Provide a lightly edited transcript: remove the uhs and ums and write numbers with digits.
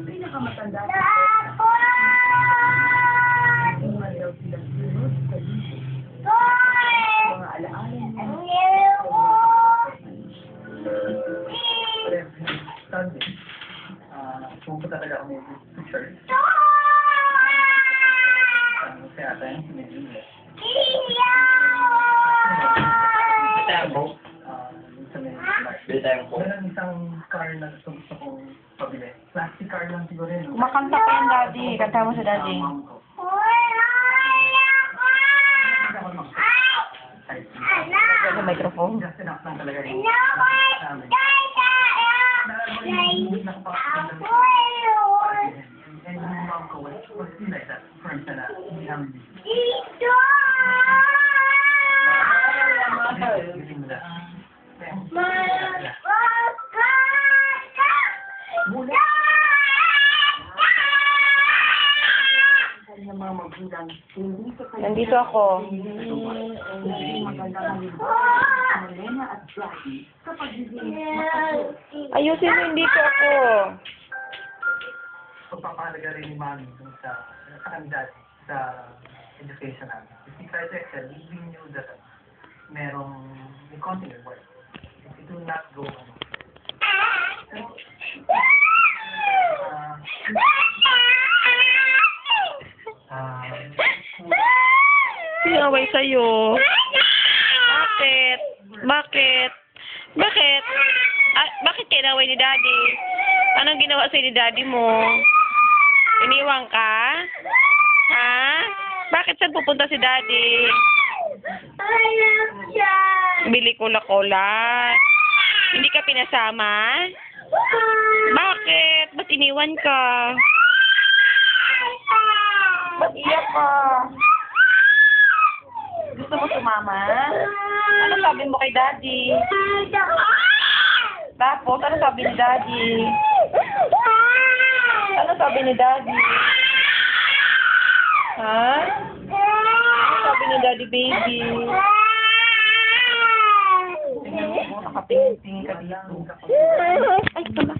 Pinakamatanda. Mga alaala niya. Sunday. Pumunta talaga ako sa church. Kaya tayo sinigil. Meron isang car na gusto kong pabili. Plastic car lang siguro yun. Kumakanta pa yan, Daddy. Kanta mo sa Daddy. Sa microphone. Just enough lang talaga yun. And yung mom ko was still like that. Firm na hindi namin Nandito ako. Ayusin mo, hindi ko ako. Pagpapahalaga rin ni Mami dun sa kandidat sa education namin. If you try to excel, we knew that may konting reward. If you do not go Sinaway sa'yo. Bakit? Bakit? Bakit? Bakit kinaway ni Daddy? Anong ginawa sa'yo ni Daddy mo? Iniwang ka? Ha? Bakit saan pupunta si Daddy? Bili cola-cola. Hindi ka pinasama? Bakit? Ba't iniwan ka? Ba't iyak ka? Gusto mo sumama? Ano sabi mo kay Daddy? Tapos, ano sabi ni Daddy? Ano sabi ni Daddy? Ha? Ano sabi ni Daddy, baby? Nakatingin-tingin ka dito. Ay, tula.